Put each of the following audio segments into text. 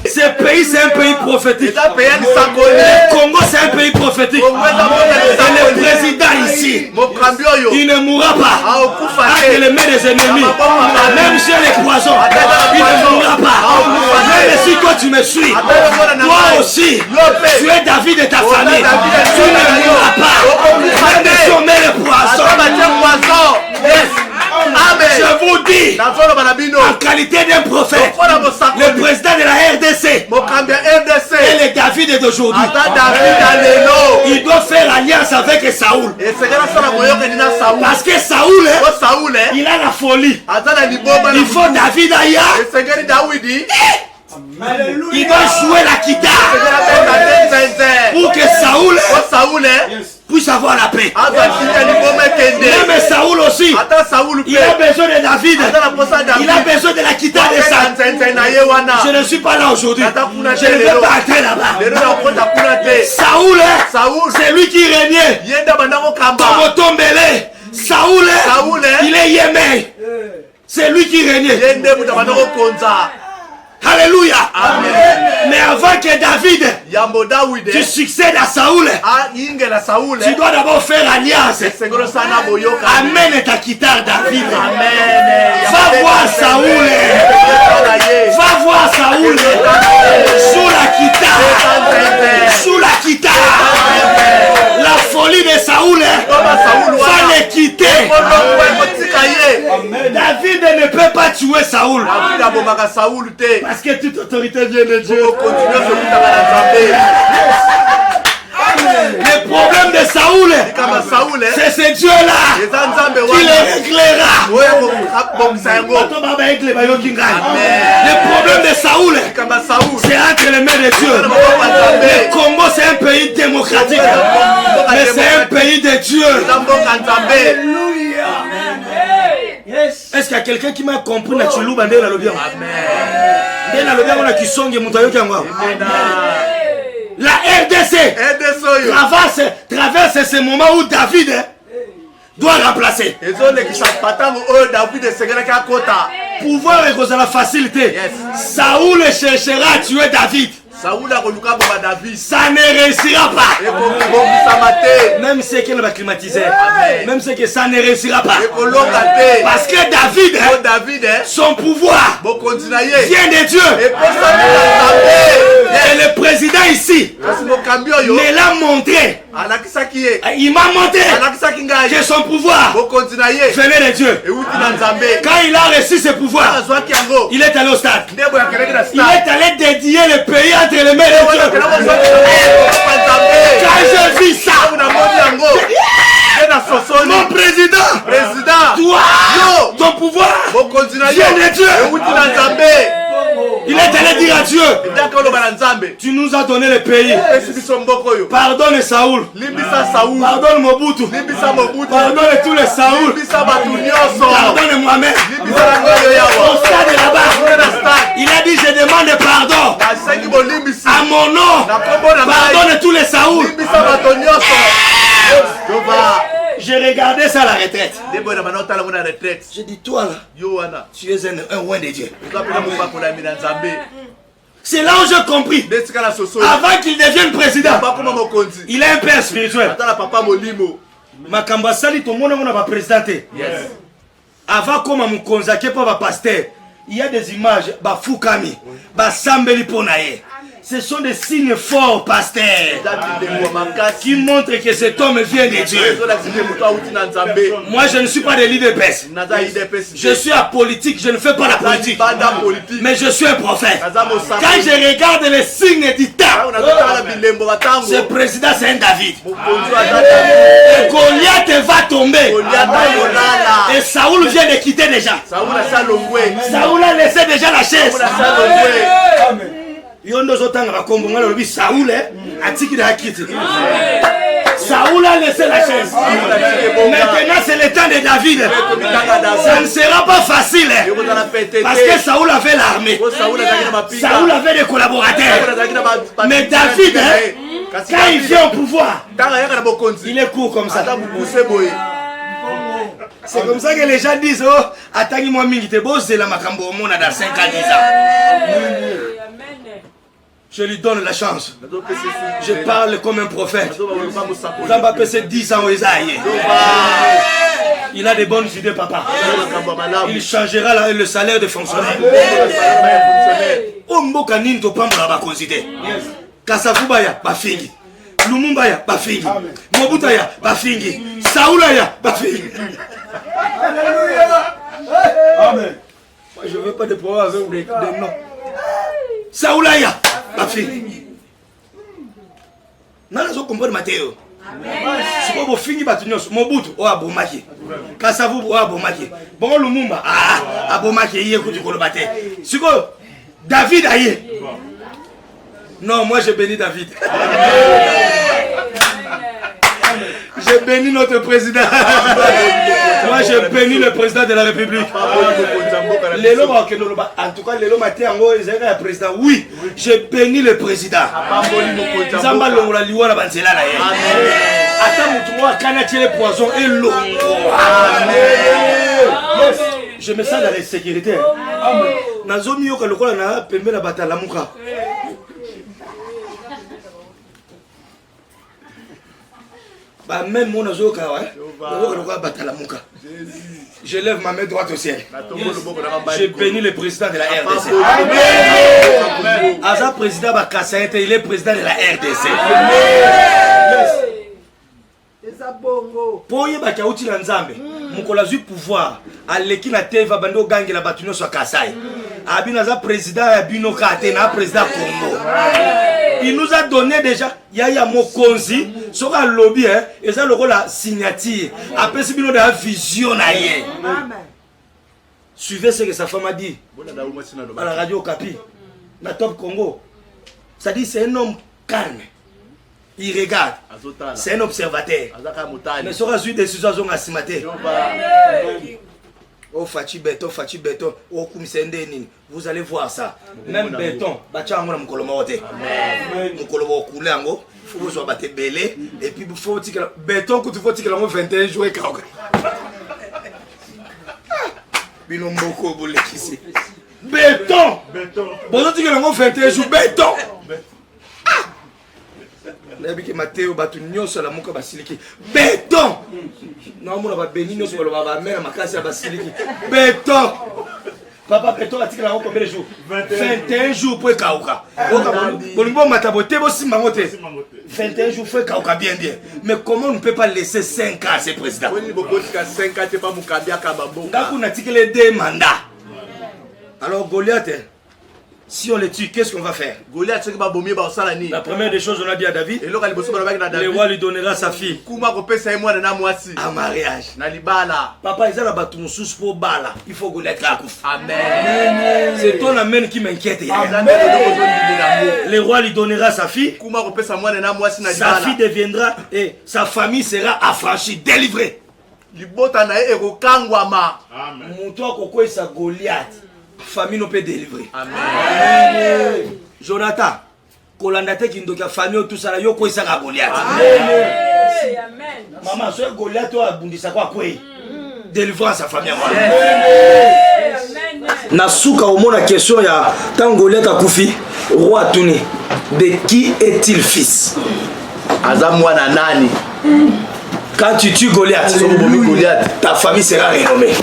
Ce pays, c'est un pays prophétique. Le Congo, c'est un pays prophétique. Et le président ici, il ne mourra pas entre les mains des ennemis. Même chez les poisons, il ne mourra pas. Même si toi tu me suis, toi aussi, tu es David et ta famille. Tu ne mourras pas. Même si on met les poissons. Amen. Je vous dis, en qualité d'un prophète, le président de la RDC et le David d'aujourd'hui, il doit faire alliance avec Saoul. Parce que Saoul, il a la folie. Il faut David ailleurs. Il doit jouer la guitare pour que Saoul puisse avoir la paix. Même Saoul aussi, il a besoin de David. Il a besoin de la guitare de Saoul. Je ne suis pas là aujourd'hui. Je ne vais pas entrer là-bas. Saoul, c'est lui qui régnait. Saoul, il est Yémen. C'est lui qui régnait. Alléluia. Amen. Mais avant que David tu succèdes à Saoul, tu dois d'abord faire alliance. Amène ta guitare, David. Amen. Va voir Saoul. Va voir Saoul. Sous la guitare. Sous la guitare. La folie de Saoul va les quitter. David ne peut pas tuer Saoul. Parce que toute autorité vient de Dieu. Le problème de Saoul, c'est ce Dieu-là qui le réglera. Le problème de Saoul, c'est entre les mains de Dieu. Le Congo, c'est un pays démocratique, mais c'est un pays de Dieu. Est-ce qu'il y a quelqu'un qui m'a compris? La RDC traverse ce moment où David doit remplacer. Pouvoir est la facilité. Saoul cherchera à tuer David. Ça ne réussira pas. Même si qu'il va climatiser. Même si que ça ne réussira pas. Parce que David, son pouvoir vient de Dieu. Et le président ici me l'a montré. Il m'a montré que son pouvoir venait de Dieu. Quand il a reçu ce pouvoir, il est allé au stade. Il est allé dédier le pays entre les mains de Dieu. Quand je vis ça, mon président, toi, ton pouvoir vient de Dieu. Il est allé dire à Dieu, tu nous as donné le pays. Pardonne Saoul. Pardonne Mobutu. Pardonne tous les Saoul. Pardonne moi-même. Au stade là-bas, il a dit, je demande pardon à mon nom. Pardonne tous les Saoul. J'ai regardé ça à la retraite. J'ai dit, toi là, tu es un roi de Dieu. C'est là où j'ai compris. Avant qu'il devienne président, il est un père spirituel. Makambasali, tout le monde va présidenter. Avant qu'on m'a consacré par pasteur, il y a des images, Foukami, Sambeli Ponaye. Ce sont des signes forts, pasteur, qui montrent que cet homme vient de Dieu. Moi, je ne suis pas de l'IDPS. Je suis apolitique, je ne fais pas la politique. Mais je suis un prophète. Quand je regarde les signes du temps, ce président, c'est un David. Et Goliath va tomber. Et Saoul vient de quitter déjà. Saoul a laissé déjà la chaise. Saoul a laissé la chaise. Maintenant c'est le temps de David. Ça ne sera pas facile. Parce que Saoul avait l'armée. Saoul avait des collaborateurs. Mais David, quand il vient au pouvoir, il est court comme ça. C'est comme ça que les gens disent, oh, attends-moi, mingi te bosse la makambo au monde dans 5 ans, 10 ans. Je lui donne la chance. Je parle comme un prophète. Zamba c'est 10 ans au Esaïe. Il a des bonnes idées, papa. Il changera le salaire des fonctionnaires. Omboka ninto pambola ba considère. Kasavuba ya bafingi. Lumumba ya bafingi. Mobutu ya bafingi. Saoula ya bafingi. Amen. Moi je veux pas de problème avec des noms. Saoula ya bafingi. Nana zo comprendre Matteo. Si vous finissez par tenir Mobutu, oh abomaki. Kasavu, oh abomaki. Bon Lumumba, ah abomaki, il y a que tu connais battre. Si vous David aïe. Non, moi je bénis David. Je bénis notre président. Moi je bénis le président de la République. En tout cas, le matin, le président. Oui, je bénis le président. Zamba longola liwa na bansela na ye. Ata mutu mo akana tiele poison et l'eau. Je me sens dans la sécurité. Amen. Nazomi yoka lokola na pembe na batala muka. Bah même mon azoka batala muka. Je lève ma main droite au ciel. Je bénis le président de la RDC. Aza président Bakassa, il est président de la RDC. Pour y baki auti na nzambe mukola zui pouvoir aleki na teva bando gangi la batuno so Kasai abina za président ya bino kate na président Congo. Il nous a donné déjà Yaya Mokonzi soka lobby et ça la signature après c'est bino de vision na ye. Suivez ce que sa femme a dit à la radio Okapi na Top Congo. Ça dit c'est un homme calme. Il regarde. C'est un observateur. Mais sur la suite des situations à Simaté. Oh Fachi Béton, oh Kumisendeni. Vous allez voir ça. Même Béton, Bacha Amona Mukolomote. Mukolomo Kulango. Il faut que vous soyez battu belé. Et puis il faut que Béton, que tu faut que l'on 21 jours et Kaoga. Bilomboko Boulé ici. Béton. Bon, tu que l'on 21 jours. Béton. Nabiki Matteo batu nyoso la muka basiliki béton. Non mon ba béni nyoso ba mère makasi ya basiliki béton. Papa béton atika la combien de jours? 21 jours pour kauka. Bolumbo matabote bo simba mote. 21 jours fait kauka bien. Mais comment on ne peut pas laisser 5 ans ce président? Oni bokotika 5 ans te pas mukambia kabambo. Ngaku natika les 2 mandats. Alors Goliath, si on les tue, qu'est-ce qu'on va faire? La première des choses, on a dit à David, le roi lui donnera sa fille en mariage. Papa, il a battu mon sous pour Bala. Il faut Goliath la couffe. Amen. C'est ton amen qui m'inquiète. Le roi lui donnera sa fille. Sa fille deviendra et sa famille sera affranchie, délivrée. Mon toit, Koko et sa Goliath. Famille ne peut délivrer. Amen. Jonathan, Kolandate qui ndoka famille tout ça yo ko isaka Goliath. Amen. Maman, so Goliath to abundisa kwa kwei. Délivrance sa famille moi. Amen. Na suka omona question ya tant Goliath akufi, roi Tuni. De qui est-il fils? Azamwana nani? Quand tu tues Goliath, ta famille sera renommée.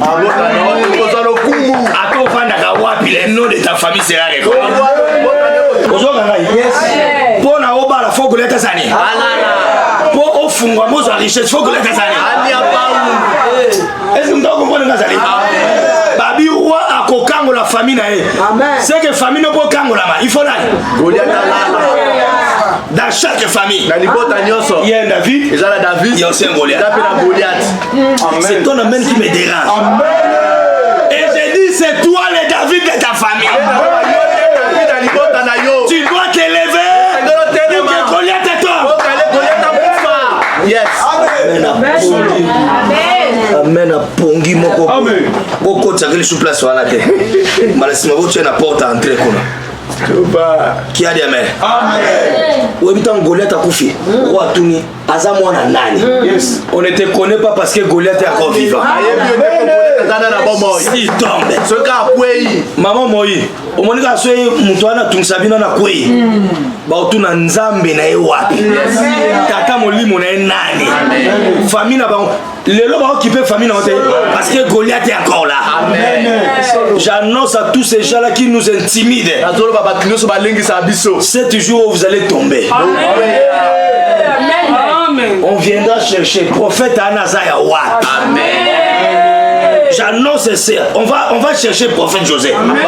Le nom de ta famille sera renommé. Pour na oba la faut Goliath sani. Pour ofungwa mozo la richesse faut Goliath sani. Est-ce que vous comprenez ça? Babi roi a kokango la famille na e. C'est que famille ne peut kango la ma. Il faut là. Goliath dans chaque famille, il y a un David, il y a aussi un Goliath. C'est ton amen qui me dérange. Amen. Et je dis, c'est toi le David de ta famille. Tu dois t'élever pour que Goliath te tombe. Yes. Amen. Amen. Pongi moko. Amen. Boko tsakeli sous place wala te. Malasima bo tu na porte à entrer kona. Qui a dit amen? Amen. Oui, tant Goliath a couffé. Roi Touni, Azamou en nani. On ne te connaît pas parce que Goliath est encore vivant. Il tombe. Maman Moïse, au moment où tu es Moutouana, tu sais bien na koué. Bah tu na nzambe na ewapi. Tata molimo na nani. Famille na ba. Les lois vont occuper famille na parce que Goliath est encore là. Amen. J'annonce à tous ces gens-là qui nous intimident. C'est jour où vous allez tomber. Amen. On viendra chercher prophète Anazaya Wat. Amen. J'annonce ça. On va chercher prophète José. Amen.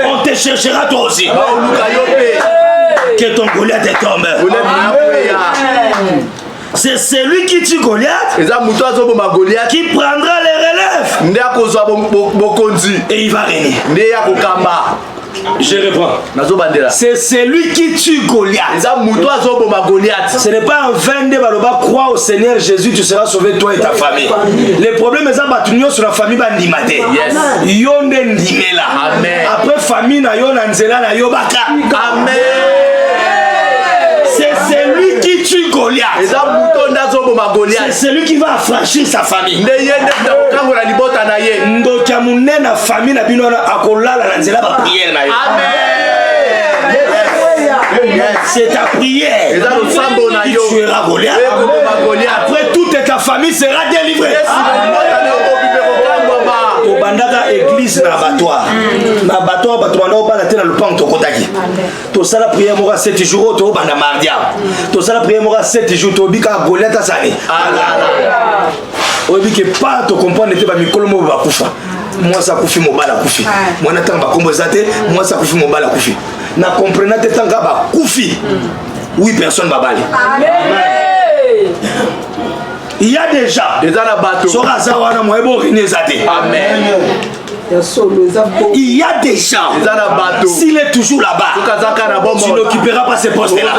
On te cherchera toi aussi. Que ton Goliath est tombé. C'est celui qui tue Goliath qui prendra les relèves et il va régner. Je reprends. C'est celui qui tue Goliath. Ce n'est pas en vain de croire au Seigneur Jésus, tu seras sauvé toi et ta famille. Le problème est que sur la famille bandimate. Après famille na yo na nzela na yo baka. Amen. C'est celui qui tue Goliath. C'est celui qui va affranchir sa famille. C'est ta prière qui tuera Goliath. Après toute ta famille sera délivrée. Bandaka église na abattoir. Na abattoir batouana ba na tena le pan to kotaki. To sala prière mora 7 jours to banda mardia. To sala prière mora 7 jours to bika Goliath sani. Obi ke pas to comprendre te ba mikolo mo ba kufa. Moi ça kufi mo bala kufi. Moi na tanga ba kombo zate, moi ça kufi mo bala kufi. Na comprendre te tanga ba kufi. Oui personne ba bali. Amen. Il y a déjà. Amen. Il y a des gens. S'il est toujours là-bas, tu n'occuperas pas ces postes-là.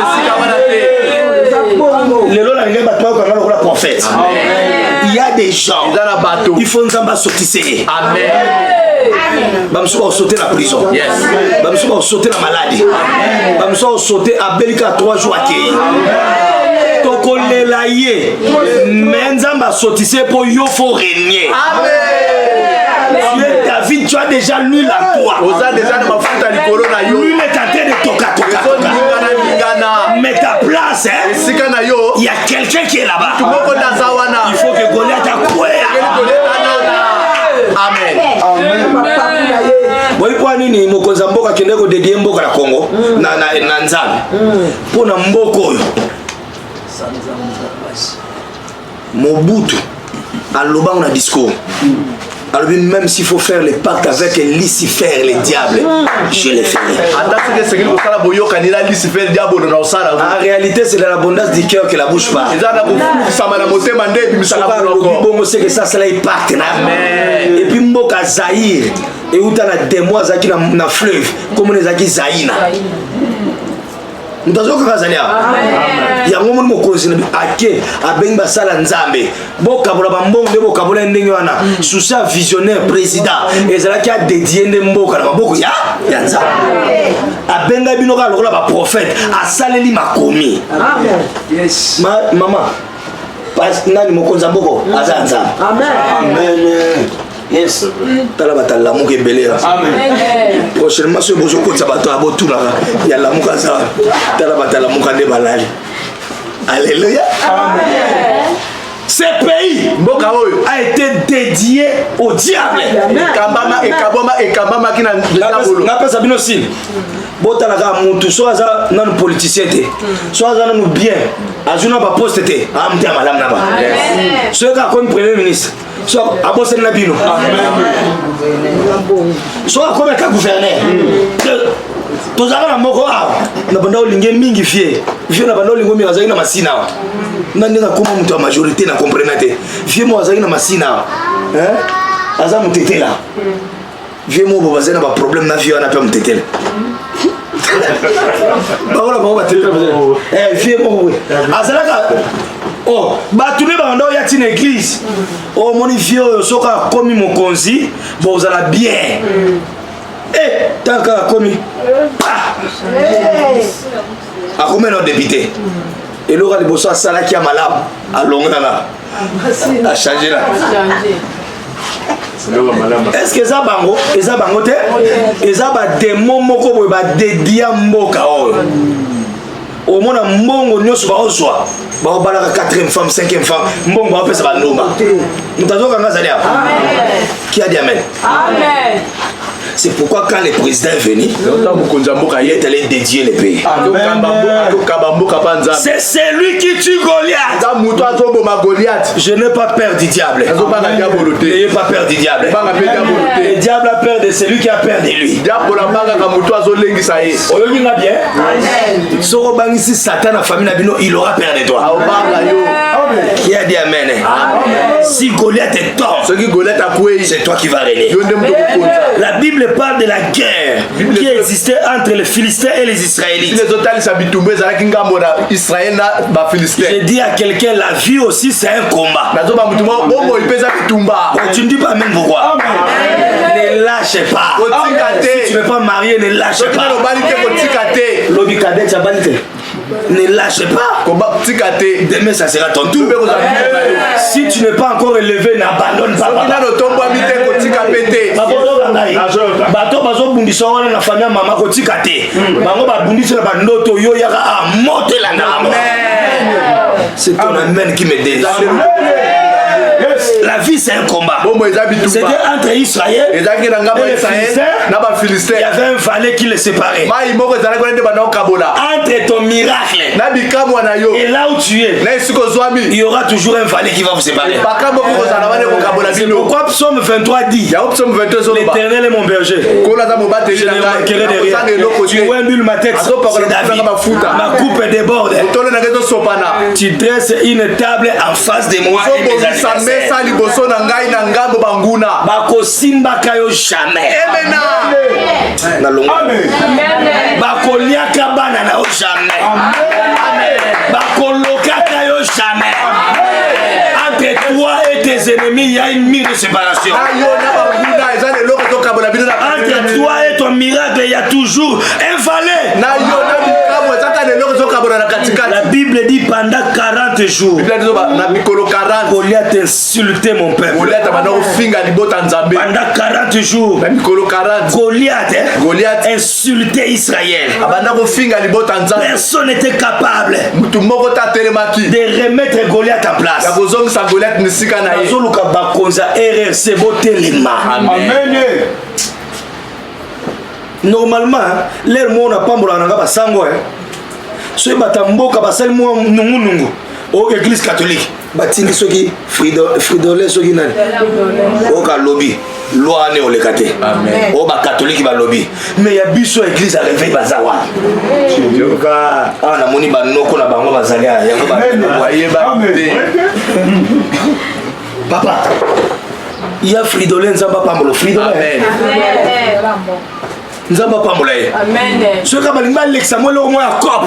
Il y a des gens. Il faut nous sortir. Amen. Bamsou va sauter la prison. Yes. Bamsou va sauter la maladie. Bamsou va sauter à Belika 3 jours à Kéi. Tokolela ye. Menzamba sautissé pour yo faut régner. Amen. Tu es David, tu as déjà l'huile à toi. L'huile est en train de toka. Mais ta place, hein, il y a quelqu'un qui est là-bas. Il faut que Goliath accouille. Amen. Boy kwa nini mokonza mboka kendeko dédier mboka la Congo na nzambe pona mboko oyo Mobutu aloba on a discours. Alors même s'il faut faire les pactes avec Lucifer, les diables, je les ferai. En réalité, c'est dans l'abondance du cœur que la bouche parle. C'est que ça, c'est les pactes. Et puis Mboka Zahir, et où tu as la démo Zaki dans le fleuve, comme les Zaki Zahina. Nous avons il y a un moment où on a dit Nzambe. Sous sa visionnaire président, et c'est là qui a dédié Mboka. Prophète, a saleli ma commis. Maman, nani mokonza mboko azanza. Amen. Yes. Tala batala l'amour est belé. Amen. Prochainement ce bonjour quand ça va toi abotu là. Il y a l'amour ça. Tala batala l'amour de balali. Alléluia. Amen. Ce pays a été dédié au diable. Kambama et kaboma et kambama qui n'a pas sabino sin. Bota la mutu soit ça non politicien té. Soit ça non bien. Azuna ba poste té. Amte malam na ba. Soit comme premier ministre. Soit à bosser na bino. Soit comme un gouverneur. Tozaka na moko awa na banda olinge mingi vie na banda olingo mi azaki na masina awa nani na koma mutu ya majorité na comprendre te vie mo azaki na masina hein aza mutetela vie mo bo bazena ba problème na vie wana pe mutetela ba wala ba tetela vie mo azalaka oh batune ba banda ya tina église oh moni vie soka komi mokonzi bo zala bien. Eh, Taka komi. A combien de députés? Et l'aura de Bosso à Salaki à Malam, à Longana, à changer là. Est-ce que ça bango? Et ça bangote? Et ça va démon moko va dédier mboka. Au moins un mbongo nyos ba oswa. Ba obala 4e femme, 5e femme, mbongo ba pesa ba ndoma. Mutazo kanga zalia. Qui a dit amen? Amen. C'est pourquoi quand le président est venu, il est allé dédier les pays. C'est celui qui tue Goliath. Je n'ai pas peur du diable. N'ayez pas peur du diable. Le diable a peur de celui qui a peur de lui. Si Satan a famille, il aura peur de toi. Qui a dit amen? Si Goliath est tort, c'est toi qui vas régner. La Bible parle de la guerre qui existait entre les Philistins et les Israélites. Je dis à quelqu'un, la vie aussi c'est un combat. Tu ne dis pas même pourquoi. Ne lâche pas. Si tu ne veux pas marier, ne lâche pas. Ne lâche pas. Demain ça sera ton tour. Si tu n'es pas encore élevé, n'abandonne pas. Bato bazo bundisa wana na famille mama kotika te. Bango ba bundisa na bandoto yo yaka a motela na. C'est ton amen qui me dit. La vie c'est un combat. C'était entre Israël et les Philistins. Il y avait un valet qui les séparait. Entre ton miracle et là où tu es, il y aura toujours un valet qui va vous séparer. C'est pourquoi Psaume 23 dit: l'Éternel est mon berger, je ne manquerai de rien. Tu oublies ma tête, c'est David. Ma coupe déborde. Tu dresses une table en face de moi et mes adversaires. Bakosimba kayo jamais. Bakoliaka bana na jamais. Bakoloka kayo jamais. Entre toi et tes ennemis, il y a une mur de séparation. Entre toi et ton miracle, il y a toujours un valet. La Bible dit pendant 40 jours, Goliath insultait mon peuple. Pendant 40 jours, Goliath insultait Israël. Personne n'était capable de remettre Goliath en place. Normalement, l'air mon n'a pas mon sango. Ce batamboka basel mo nungu au église catholique batindi soki fridolé soki nani au ka lobby loi ne olekate amen au ba catholique ba lobby mais ya biso église à réveil bazawa yoka ana moni ba noko na bango bazaga yango ba yeba papa il y a fridolé nzamba pamolo fridolé amen Nzamba pamolaye. Amen. Ce que balinga l'examen au moins à cop.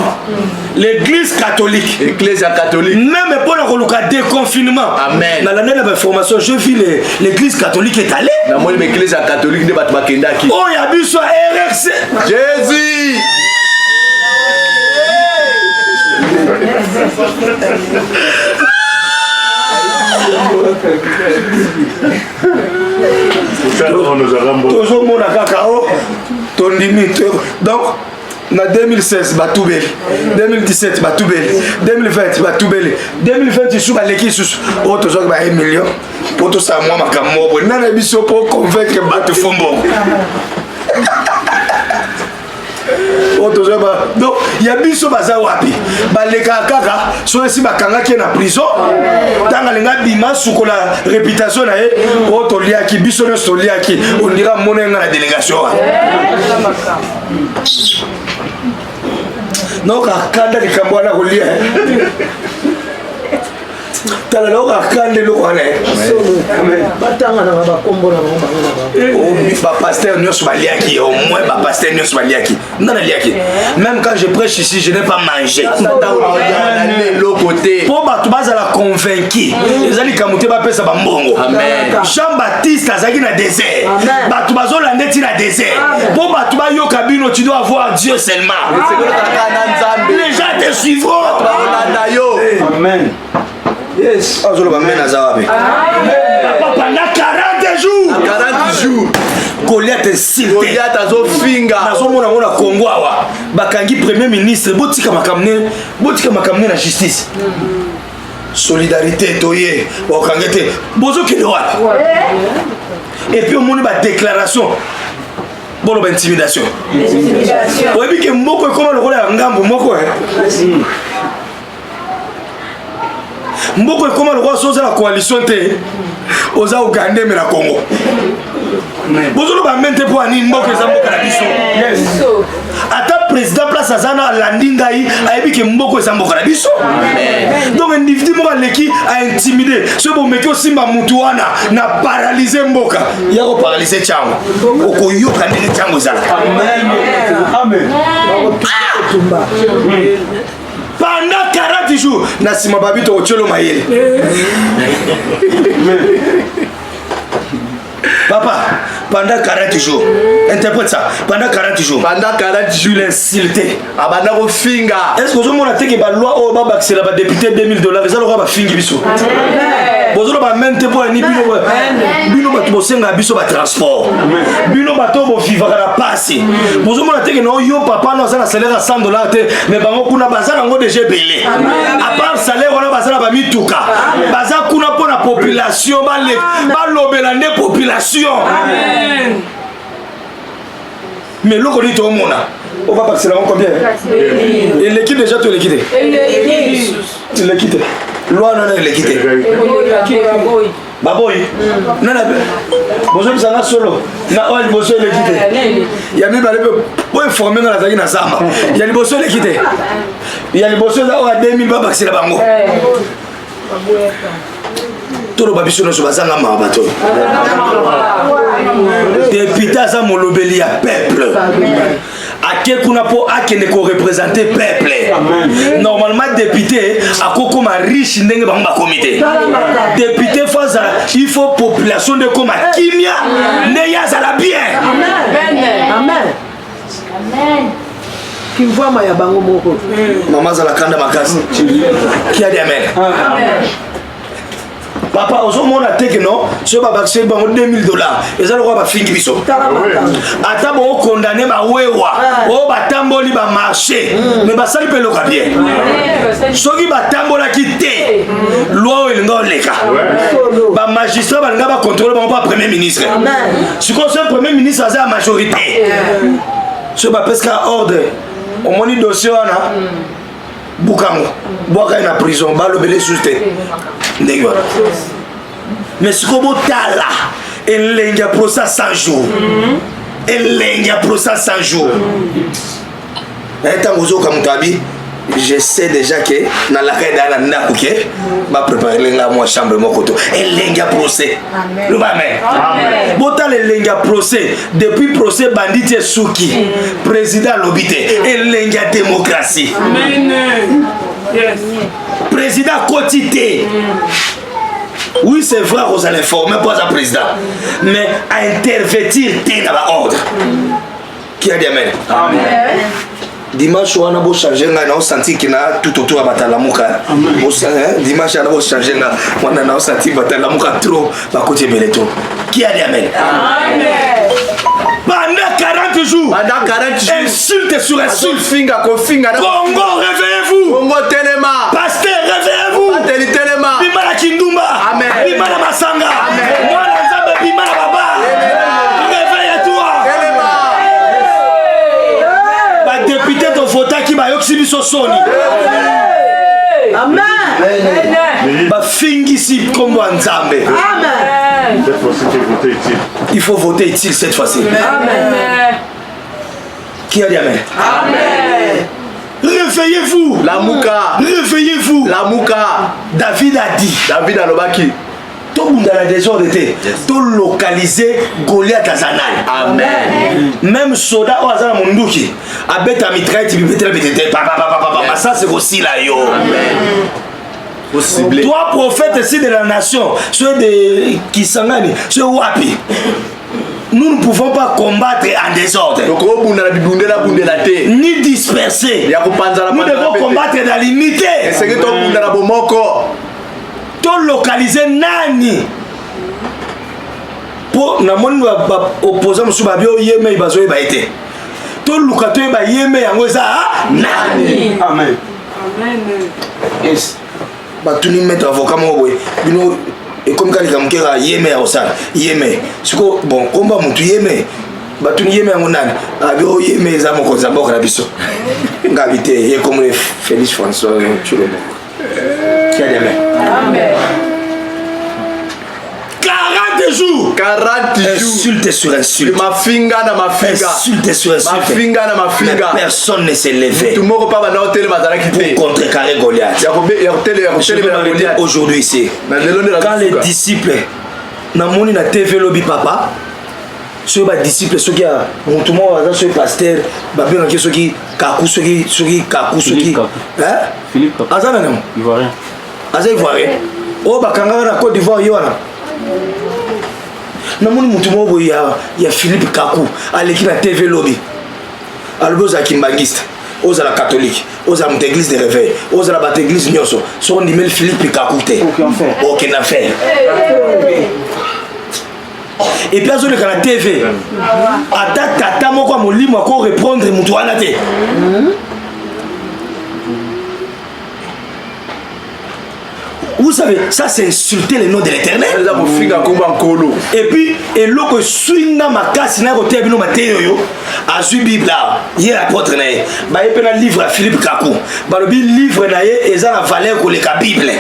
L'église catholique. L'église catholique. Même pour le cas de déconfinement. Amen. Dans l'année d'information, je vis l'église catholique est allée. Na moi l'église catholique de Batmakenda qui. Oh ya biso RRC. Jésus. Toujours mon cacao. Donc, en 2016, Batoubel, 2017, Batoubel, 2020, Batoubel, 2020, je suis allé qui sous autre chose, 1 million. Pour tout ça, moi, ma camobo, n'a pas besoin pour convaincre Batufombo. Donc, il y a biso bazawapi. Baleka kaka, so esi bakanga ki na prison. Tanga lenga bima suko la réputation na e, o to liaki biso no so liaki, on dira monenga na délégation. Non ka kanda likambo na kolia. Tala lo akande lo wana. Batanga na ba kombo na ba. Oh, ba pasteur nyos baliaki au moins ba pasteur nyos baliaki. Ndana liaki. Même quand je prêche ici, je n'ai pas mangé. L'autre côté. Pour ba tu baza la convaincu. Ezali kamuté ba pesa ba mbongo. Amen. Jean-Baptiste azaki na désert. Ba tu bazo la ndeti na désert. Pour ba tu ba yo kabino tu dois avoir Dieu seulement. Les gens te suivront. Amen. Yes. Azolo ba mena zawabe. Papa pendant 40 jours. 40 jours. Goliath insulté. Goliath azo finga. Nazo mona mona Congo awa. Bakangi premier ministre botika makamne na justice. Solidarité toye okangete bozo kiloa. Et puis au monde ba déclaration. Bolo ba intimidation. Oyebi ke mboko ekoma lokola ngambo moko mboko ekoma lokola soza la coalition te oza Uganda me na Congo. Bozolo ba mente po ani mboko eza mboka na biso. Yes. Ata président place azana landingai ayebi ke mboko eza mboka na biso. Donc individu mo leki a intimider. So bo meki osimba mutu wana na paralyser mboka. Yako paralyser chango. Okoyoka ndenge chango ezala. Amen. Pendant 40 jours, Nassima Babito Ocholo Mayele. Papa, pendant 40 jours, interprète ça, pendant 40 jours. Pendant 40 jours, l'insulté. Abana finga. Est-ce que vous avez dit que la loi au Baba c'est la député $2000, vous allez avoir fingi biso. Vous allez avoir même tempo ni bino ba tosenga biso ba transport. Bino ba to bo vivre na passe. Vous allez dire que non yo papa no ça salaire à $100 mais bango kuna bazana ngo déjà belé. À part salaire on a bazana ba mituka. Bazana kuna pour la population ba lobela ne population. Amen. Mais l'eau qu'on dit au monde, on va passer là combien? Et l'équipe déjà tu l'as quitté. Tu l'as quitté. Loi non elle l'as quitté. Baboy. Non non. Bonjour ça va solo. Na oil bonjour l'as quitté. Il y a même pour informer dans la taille na sama. Il y a les bonjour l'as quitté. Il y a les bonjour là à 2000 ba passer là bango. Toro babiso no bazanga mabato. Député za molobeli ya peuple. Ake kuna po ake ne ko représenter peuple. Normalement député akoko ma riche ndenge bango ba comité. Député faza il faut population de koma kimia ne ya za la bien. Amen. Amen. Amen. Qui voit ma ya bango moko. Maman za la kanda makasi. Qui a dit amen. Amen. Papa, ozo mona teke non, ce baba c'est bon $2000. Et ça le roi ba fingi biso. Ata bo condamné ba wewa, o ba tamboli ba marché, mais ba sali pe loka bien. Soki ba tambola kité. Loi il ngoleka. Ba magistrat ba ngaba contrôler ba premier ministre. Si comme ce premier ministre a la majorité. Ce ba pesca ordre. On moni dossier na Bukango, Boaka na prison, balobele souté. Mais ce qu'on tala, elle lenga procès 100 jours. Elle lenga procès 100 jours. Je sais déjà que dans la caille dans la nakuke, va préparer la moi chambre mon koto. Elle lenga procès. Le amen. Bota le lenga procès depuis procès bandit Souki, président Lobité. Elle lenga démocratie. Amen. Yes. Président Kotité. Oui, c'est vrai, vous allez informer, pas un président. Mais à intervertir dans l'ordre. Qui a dit amen? Amen. Dimanche, on a beau changer, on a senti qu'il y a tout autour de Batalamuka. Dimanche, on a beau changer, on a senti Batalamuka trop, à côté de Beleto. Qui a dit amen? Amen. Pendant 40 jours, insulte sur insulte. Congo, réveillez-vous. Congo Téléma. Pasteur, réveillez-vous. Bimala Kindumba. Amen. Bimala Masanga. Amen. Moi, Nzambe, Bimala Baba. Réveille-toi. Ba député de Vota qui va yoksi biso soni. Amen. Ba fingisi kombo Nzambe. Amen. Cette fois-ci, il faut voter utile. Il faut voter utile cette fois-ci. Amen. Qui a dit amen? Amen. Réveillez-vous. Lamuka. Réveillez-vous. Lamuka. David a dit. David alobaki. Tout le monde a déjà été. Tout localisé Goliath à Zanai. Amen. Même Soda ou Azana Munduki. Abet a mitraille, tu peux te papa. Ça c'est aussi là yo. Amen. Toi prophète ici de la nation, ceux de Kisangani, ceux Wapi. Nous ne pouvons pas combattre en désordre. Ni disperser. Nous devons combattre dans l'unité. To localiser nani. Pour na moni opposant musu babio yeme bazo ba été. To lukato ba yeme yango za nani. Amen. Amen. Yes. Ba tuni mettre avocat mo boy. Bino et comme quand il y a yeme au sang yeme siko bon combat mutu yeme batuni yeme yango nani abio yeme za moko za boka na biso ngabite ye comme Félix François Tshilombo. Amen. 40 jours. 40 jours. Insulte sur insulte. Ma finga na ma finga. Insulte sur insulte. Ma finga na ma finga. Mais personne ne s'est levé. Tout le monde pas na hôtel mazala kité. Pour contrecarrer Goliath. Je vais m'arrêter aujourd'hui ici. Quand les disciples na moni na TV lobby papa, ceux ba disciples ceux qui a montumo waza ceux pasteur ba bien que ceux qui kaku ceux qui kaku ceux qui hein Philippe Kaku. Azana non Ivoirien. Azana Ivoirien. Oh bakanga na Côte d'Ivoire yona. Na moni montumo bo ya Philippe Kaku aleki na TV lobby. Alboza kimbangiste. Oza la catholique, oza la église de réveil, oza la église nyoso. Son numéro Philippe Kaku te. Aucune affaire. Et puis azole kana TV ata tata moko molimo ko répondre mutu wana te. Vous savez, ça c'est insulter le nom de l'Éternel. Et puis, et l'autre swinga makasi na côté bino mateyo yo, azu Bible là, hier apôtre na ye. Ba ye pena livre à Philippe Kaku. Ba le livre na ye eza la valeur ko le ka Bible.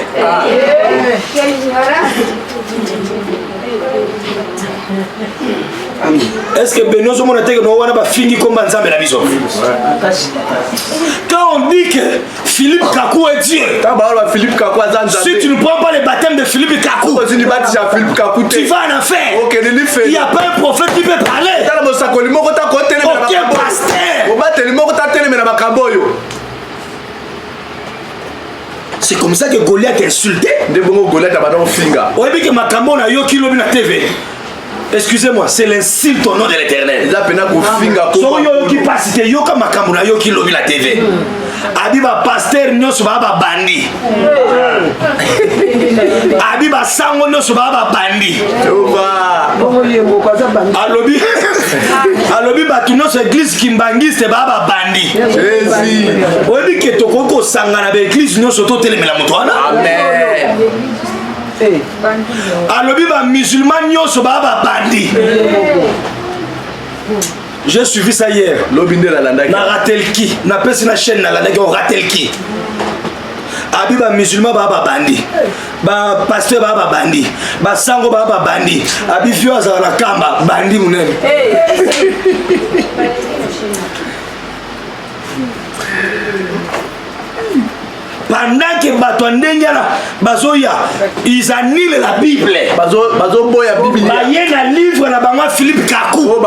Est-ce que Benoît Zomo n'a pas fini comme Banzambe la maison? Quand on dit que Philippe Kaku est Dieu, si tu ne prends pas le baptême de Philippe Kaku, tu vas en enfer. Il n'y a pas un prophète qui peut parler. Aucun pasteur. C'est comme ça que Goliath est insulté. Excusez-moi, c'est l'insulte au nom de l'Éternel. Qui passe yoka makamuna yo ki lobi la TV. Abiba pasteur nyoso baba bandi. Abiba sango nyoso baba bandi. Alobi alobi batu nyoso église kimbangiste baba bandi. Jésus. Obi ke tokoko sangana be église nyoso to telemela muto wana. Amen. Alobi ba musulman nyoso baba bandi. J'ai suivi ça hier. Na ratel qui na pesi na chaîne na la on ratel qui. Abiba musulman baba bandi. Ba pasteur baba bandi. Ba sango baba bandi. Abi fio azala na kamba bandi munene. Pendant que Batouandengana Bazoya, ils annulent la Bible. Bazoboya Bible. Il y a un livre na bango Philippe Kaku.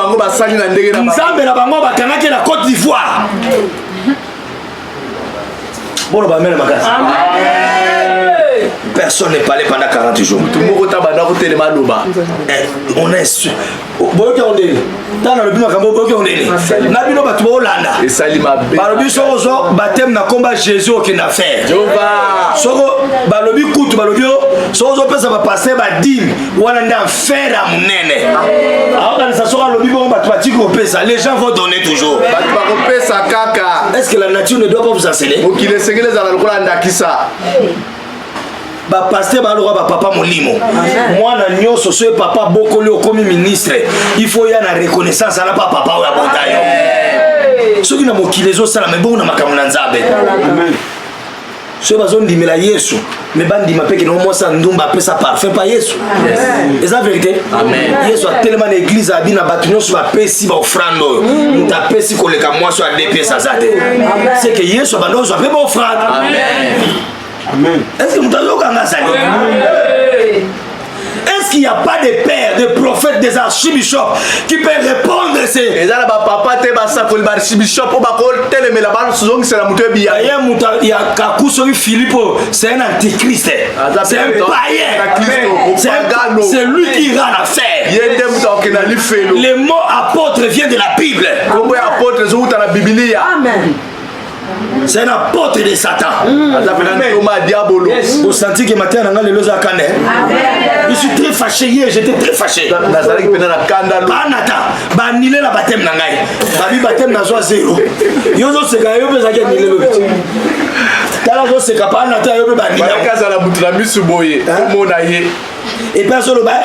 Nzambe na bango bakanaki na Côte d'Ivoire. Bon, on va mettre ma case. Personne n'est parlé pendant 40 jours. Tout le monde on est sûr. Dans le but, on est Nabino Batu Hollanda. Et Salima B. Balobi Sorozo, baptême na combat Jésus aucune affaire. Soro Balobi Koutu Balobio, Sorozo pesa va passer ba dim. Wana nda faire à munene. Alors ça sera le bibo Batu ko pesa. Les gens vont donner toujours. Batu ko pesa kaka. Est-ce que la nature ne doit pas vous enseigner? Ok, les séquelles à la lokola ndakisa. Ba pasteur ba lora ba papa molimo mwana nyoso so papa bokoli okomi ministre il faut ya na reconnaissance ala pa papa ya botayo soki na mokilezo sala me bon na makamuna nzabe so bazo ndimela Yesu mais bandi ma peke no mo sa ndumba pesa parfum pa Yesu. C'est la vérité. Amen. Yesu a tellement l'église a bina batunyo sur ba pesi ba offrande. Muta pesi ko le ka moi sur des pièces azate. C'est que Yesu ba ndo so pe ba offrande. Amen. Amen. Est-ce que muta yo kanga sali? Est-ce qu'il n'y a pas de pères, de prophètes, des archibishops qui peuvent répondre à ces... Et là, papa, tu es archibishop, il y a Kakusori Philippe, c'est un antichrist. C'est un païen. C'est lui qui rend l'affaire. Les mots apôtre viennent de la Bible. Amen. C'est un apôtre de Satan. Vous sentez que matin, je suis très fâché hier, j'étais très fâché. Et personne le bail.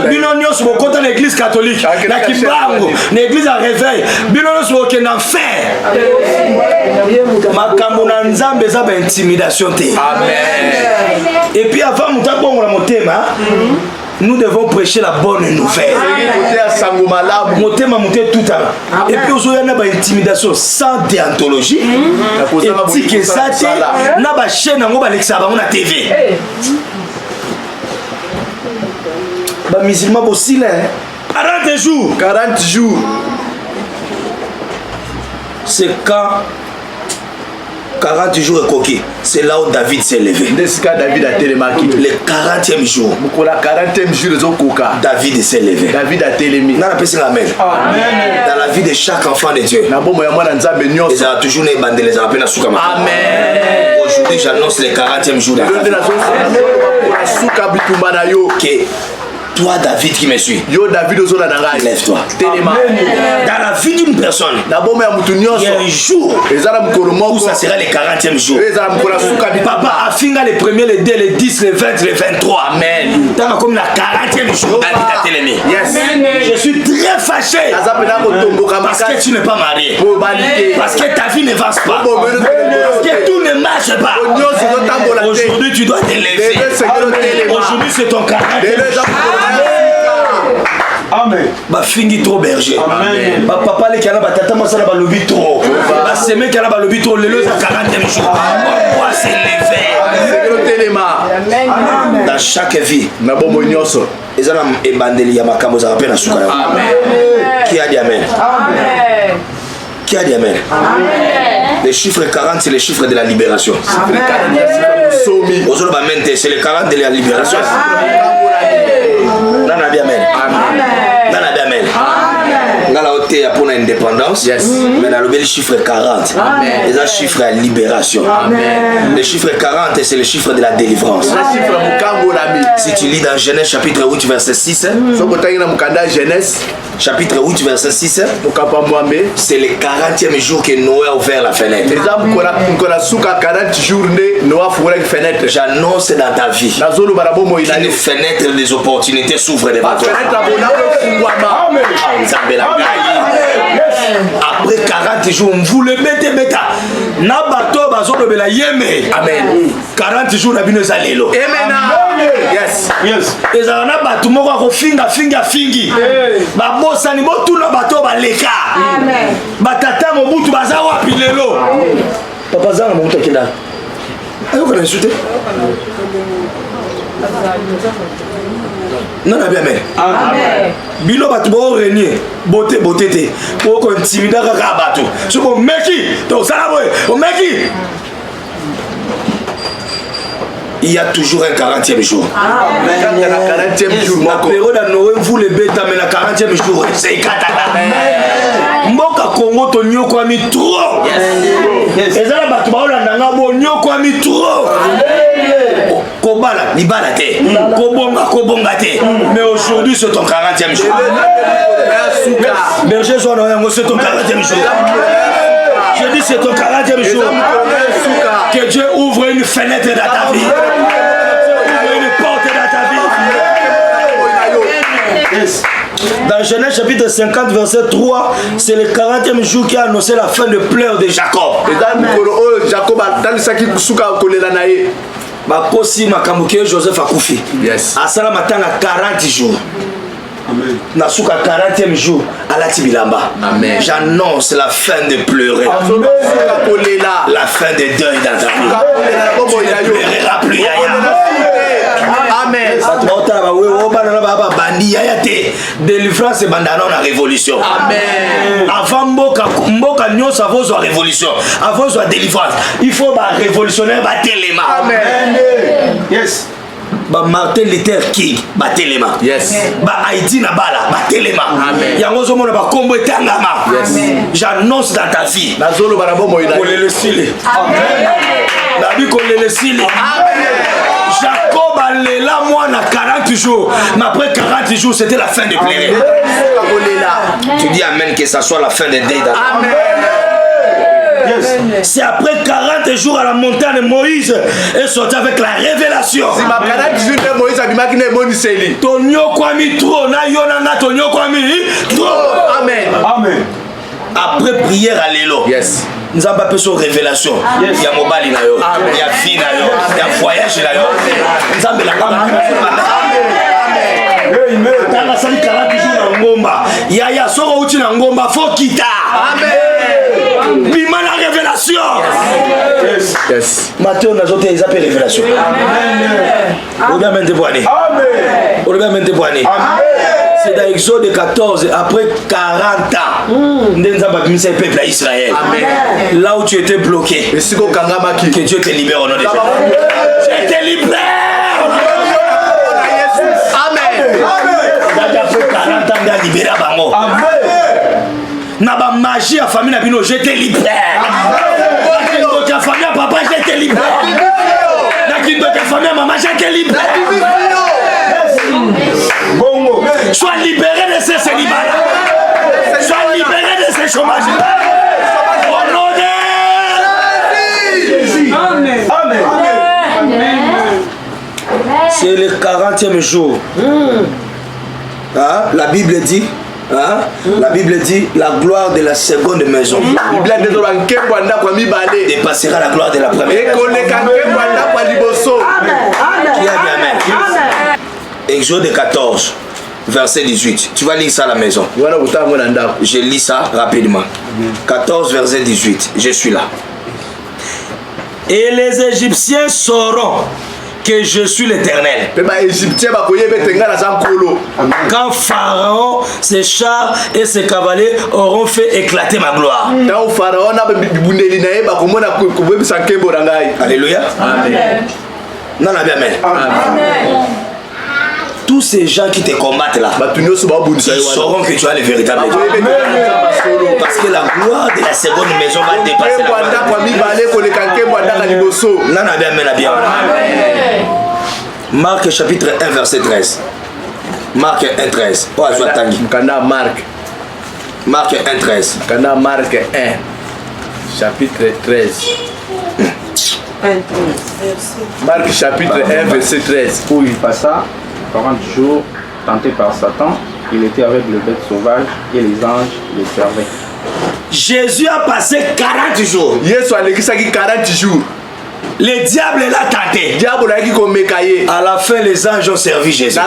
Bino nyos mo kota na l'église catholique. Na Kimbango, na l'église à réveil. Bino nyos mo ke na fer. Makambo na nzambe za ba intimidation te. Amen. Et puis avant muta bongo na motema, nous devons prêcher la bonne nouvelle. Et puis aujourd'hui, il y a une intimidation sans déontologie. Et que ça, il y a une chaîne à TV. Les musulmans aussi, 40 jours. 40 jours. C'est quand 40 jours coquille, c'est là où David s'est levé. Le 40e jour. David s'est levé. David a télémi. Amen. Dans la vie de chaque enfant de Dieu, ils ont toujours les bandes, les appels à Soukama. Amen. Aujourd'hui, j'annonce le 40e jour. Toi, David qui me suis, lève-toi. Dans la vie d'une personne, il y a un jour où ça sera le 40e jour. Papa a fini les premiers, les 2, les 10, les 20, les 23. Amen. Dans comme la 40e jour, David a télémé. Je suis très fâché parce que tu n'es pas marié. Parce que ta vie ne avance pas. Parce que tout ne marche pas. Aujourd'hui, tu dois te lever. Aujourd'hui, c'est ton 40e jour. Amen. Ba fingi trop berger. Amen. Ba papa le kana ba tata masala ba lobi trop. Ba seme kana ba lobi trop lelo za 40e jour. On doit se lever. Amen. Dans chaque vie, na bomo nyoso. Ezana ebandeli ya makambo za rapena sukara. Amen. Qui a dit amen? Amen. Qui a dit amen? Amen. Le chiffre 40 c'est le chiffre de la libération. Amen. C'est le 40 de la libération. Amen. Amen. Pour l'indépendance, mais dans le chiffre 40, c'est un chiffre de libération. Amen. Le chiffre 40, c'est le chiffre de la délivrance. Si tu lis dans Genèse chapitre 8, verset 6, chapitre 8, verset 6, c'est le 40e jour que Noé a ouvert la fenêtre. J'annonce dans ta vie qu'une fenêtre des opportunités s'ouvre devant toi. Après 40 jours, vous le mettez bêta. Na bato bazo bela yeme. Amen. 40 jours na bino zalelo. Amen. Yes. Yes. Ezala na bato moko ko finga. Ba bosa ni botu na bato ba leka. Amen. Batata mo butu baza wapi lelo. Papa zanga mo mutokenda. Ayo kana insulter. Non, non, bien, amen. Bilo batu bo renier, beauté te. Pour qu'on intimide kaka batu. So bon meki, to sala boy, o meki. Il y a toujours un 40e jour. Amen. La 40e jour, la période à Noé, vous les bêtes, mais la 40e jour, c'est katana. Mboka Congo to nyoko ami trop. Et ça la batu ba olanda bo nyoko ami trop. Kobala, libala te. Kobonga te. Mais aujourd'hui c'est ton 40e jour. Berger soit dans c'est ton 40e jour. Je dis c'est ton 40e jour. Que Dieu ouvre une fenêtre dans ta vie. Ouvre une porte dans ta vie. Yes. Dans Genèse chapitre 50 verset 3, c'est le 40e jour qui a annoncé la fin de pleurs de Jacob. Bakosi makambuke Joseph akufi. Yes. Asala matanga 40 jours. Amen. Nasuka 40e jour alati bilamba. Amen. J'annonce la fin de pleurer. Amen. La fin de deuil dans ta vie. Tu ne pleureras plus yaya. Amen. Délivrance et bandana na révolution. Amen. Avant mboka nyo ça vaut la révolution. Avant la délivrance, il faut ba révolutionnaire ba téléma. Amen. Yes. Ba Martin Luther King ba téléma. Yes. Ba Haïti na bala ba téléma. Amen. Yango zo mona ba kombo etangama. Yes. J'annonce dans ta vie. Nazolo barabo moina. Kolele sile. Amen. Nabi kolele sile. Amen. Jacob a là moi na 40 jours. Mais après 40 jours, c'était la fin de pleurer. Tu dis amen que ça soit la fin de deuil. Amen. Yes. C'est après 40 jours à la montagne, Moïse est sorti avec la révélation. Si ma 40 jours de Moïse a bimaki ne moniseli. Tonyo kwami trop na yona na tonyo kwami trop. Amen. Amen. Après prière à l'élo. Yes. Nous avons pas sur révélation. Yes. Il y a mobile na yo, il y a vie na yo, il y a voyage na yo. Nous avons la Amen. Tanga sali 40 jours na ngomba. Ya soko uti na ngomba fo kita. Amen. Bima la révélation. Yes. Yes. Matthieu n'a pas été révélation. Amen. On va maintenant boire. Amen. On va maintenant boire. Amen. C'est dans Exode 14, après 40 ans, nous avons mis le peuple à Israël. Amen. Là où tu étais bloqué, que Dieu te libère au nom de Jésus. Je te libère. Amen. Après 40 ans, tu libéré à Bango. Amen. Na ba magie à famille na bino, je te libère. Na kindo ta famille à papa, je te libère. Na kindo ta famille à maman, je te libère. Bongo. Sois libéré de ces célibats. Sois libéré de ces chômages. Au nom de Jésus. Amen. Amen. C'est le 40e jour. Ah, la Bible dit. Hein? La Bible dit la gloire de la seconde maison dépassera la gloire de la première maison. Qui a dit amen? Exode 14 verset 18. Tu vas lire ça à la maison. Je lis ça rapidement. 14 verset 18. Je suis là. Et les Égyptiens sauront que je suis l'Éternel. Quand Pharaon, ses chars et ses cavaliers auront fait éclater ma gloire. Alléluia. Amen. Non, amen. Amen. Tous ces gens qui te combattent là, ils sauront que tu as le véritable Dieu. Parce que la gloire de la seconde maison va dépasser la gloire. Non, amen. Marc chapitre 1 verset 13. Marc 1 13. Marc 1 13. Marc 1 chapitre 13. Marc chapitre 1 verset 13. Où il passa 40 jours tenté par Satan, il était avec les bêtes sauvages et les anges les servaient. Jésus a passé 40 jours. Yesu alikisaki 40 jours. Le diable l'a tenté. À la fin, les anges ont servi Jésus.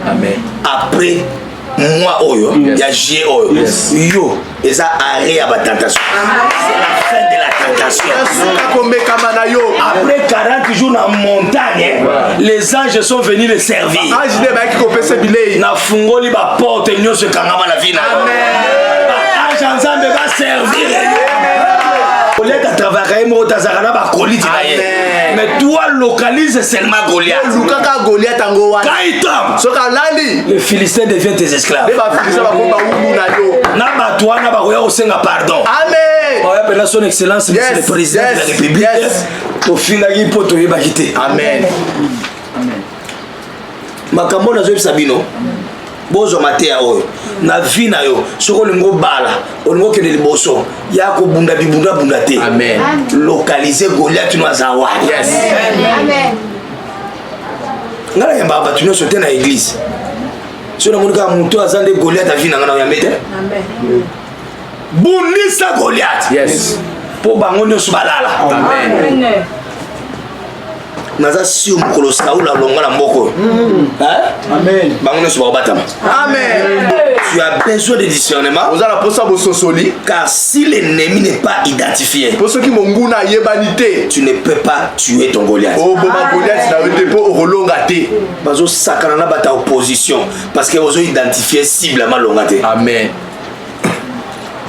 Amen. Après, moi, il y a J. Yo, et ça arrête à la tentation. C'est la fin de la tentation. Après 40 jours dans la montagne, les anges sont venus les servir. Na fungoli ba porte nyoso kangama la vie. Amen. Ange ensemble va servir. Mais toi localise seulement Goliath. Les Philistins deviennent tes esclaves. Pardon. Amen. Son Excellence, Monsieur le Président de la République. Amen. Makambo nazo Sabino. Bozo matea oyo na vie na yo soko lingo bala olingo ke liboso ya ko bunda bibunda bunda te. Amen. Localiser Goliath no azawa. Yes. Amen. ngala yamba batu nyonso te na église so na monika moto azande Goliath avina ngana yambete amen bunisa Goliath Yes. po bango nyonso balala Amen. naza sio mokolo Saul alonga na mboko Amen. bango nyonso bakobatama Amen. tu as besoin de discernement Vous allez posa bososoli. car si l'ennemi n'est pas identifié Pour ceux qui m'ont guna yebanité. tu ne peux pas tuer ton Goliath Oh boma Goliath na wete po orolonga te. bazo sakana na bata opposition parce que ozo identifier cible à malonga te Amen.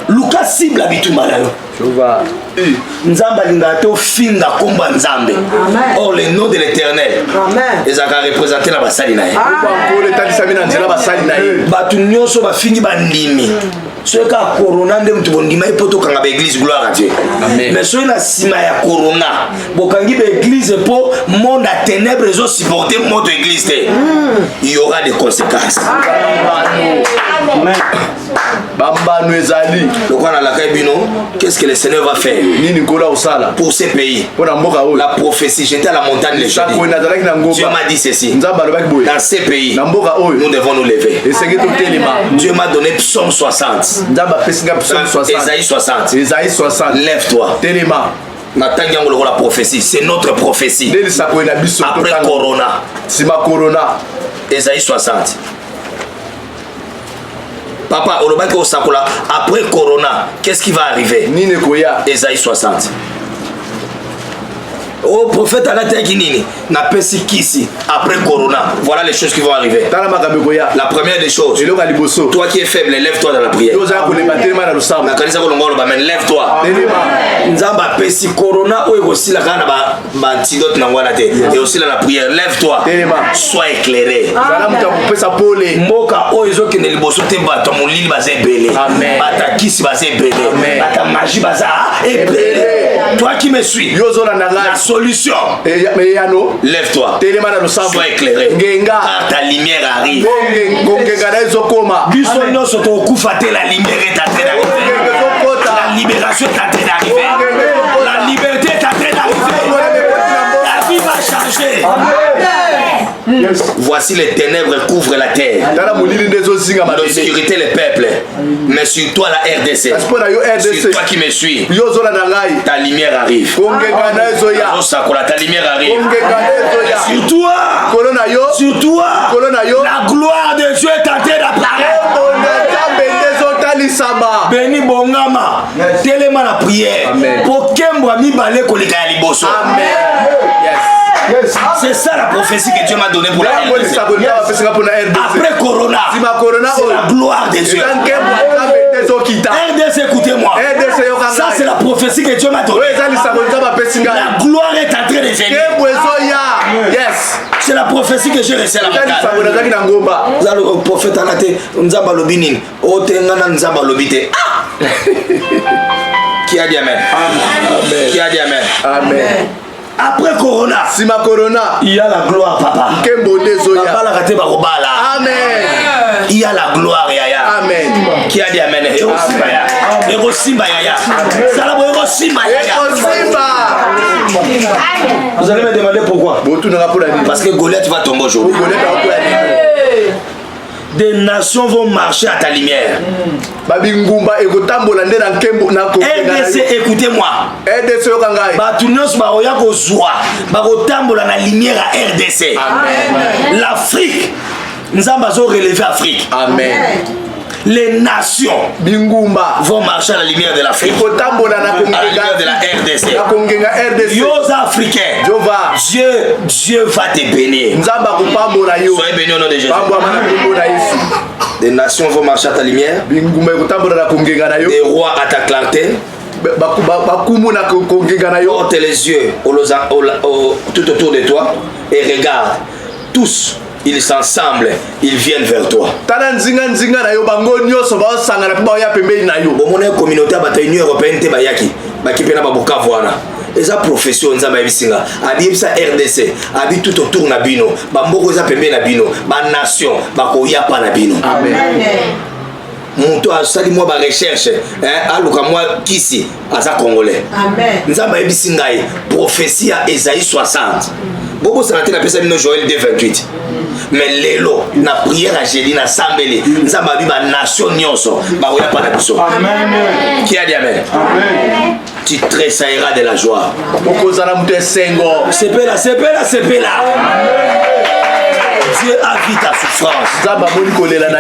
Lucas cible abitumba na yo Jehova. nzambe alinga to finga komba nzambe or le nom de l'Éternel ezaka représenter na basali na ye Ko le tandisa mina nzela basali na ye. batu nyonso bafingi bandimi soki ka corona nde mutu bondima epo tokanga baeglise gloire à Dieu mais soki na nsima ya corona bokangi baeglise mpo monde ya ténèbre ezosupporte moto église te il y aura des conséquences Bambano ezali. lokwa na lakai bino qu'est-ce que le Seigneur va faire Nini kola osala. pour ces pays? Pona mboka oyo. La prophétie, j'étais à la montagne le jeudi. Dieu m'a dit ceci. Dans ces pays, nous devons nous lever. Dieu m'a donné psaume 60. Ésaïe 60. Lève-toi. La prophétie, c'est notre prophétie. Après Corona. Ésaïe 60. Papa, après Corona, qu'est-ce qui va arriver? Ésaïe 60. Oh, prophète Anata Kinini, n'a pas si kisi après Corona. Voilà les choses qui vont arriver. La première des choses, toi qui es faible, lève-toi dans la prière. Lève-toi. Nzamba pesi Corona ou aussi la gana ba antidote na wana te. Et aussi la prière, lève-toi. Sois éclairé. Moka o ezo ke ne liboso te bato molili baza ebele. Bata kisi baza ebele. Bata magie baza ebele. Toi qui me suis, la solution, lève-toi, sois éclairé, car ta lumière arrive. La lumière est en train d'arriver. La libération est en train d'arriver. La liberté est en train d'arriver. La vie va changer. Voici les ténèbres couvrent la terre, l'obscurité les peuples, mais sur toi la RDC, sur toi qui me suis, ta lumière arrive. Ta lumière arrive. Sur toi, la gloire de Dieu est en train d'apparaître. Béni Bongama, téléma la prière. Pour Kembo mi balé kolika ya liboso. C'est ça la prophétie que Dieu m'a donnée pour la RDC. Après Corona, c'est la gloire de Dieu. RDC, écoutez-moi. Ça, c'est la prophétie que Dieu m'a donnée. La gloire est en train de venir. C'est la prophétie que j'ai reçue à la montagne. Le prophète Anate, Nzamba Lobinin, Otengana Nzamba Lobite. Qui a dit Amen? Qui a dit Amen? Amen. Après Corona, il y a la gloire, papa. Amen. Il y a la gloire, Yaya. Amen. Qui a dit Amen? Vous allez me demander pourquoi? Parce que Goliath va tomber aujourd'hui. Des nations vont marcher à ta lumière. RDC, écoutez-moi. La lumière à RDC. L'Afrique, nous avons relevé l'Afrique. Amen. Les nations vont marcher à la lumière de l'Afrique, à la lumière de la RDC. Yos Africains, Dieu va te bénir. Soyez bénis au nom de Jésus. Des nations vont marcher à ta lumière, des rois à ta clarté. Porte les yeux tout autour de toi et regarde tous. Ils s'ensemble, ils viennent vers toi. Communauté Union européenne te bayaki, bakipena babukavu wana. Eza profession nzamba ebisinga. Adi sa RDC, adi tout autour na bino, bamboko eza pembe na bino, ba nation bakoya pa na bino. Amen. Monto asali moi ba recherche, aluka moi kisi aza congolais. Amen. Nzamba ebisinga prophétie à Ésaïe 60. Bobo Santé n'a pas ça Joël 2:28. Mais l'élo, na prière à Jésus, na sambele, nous avons vu ma nation nyonso, bah oui, pas de besoin. Amen. Qui a dit amen? Amen. Tu tressailleras de la joie. C'est là, c'est là, c'est là. Dieu a vu ta souffrance. Tu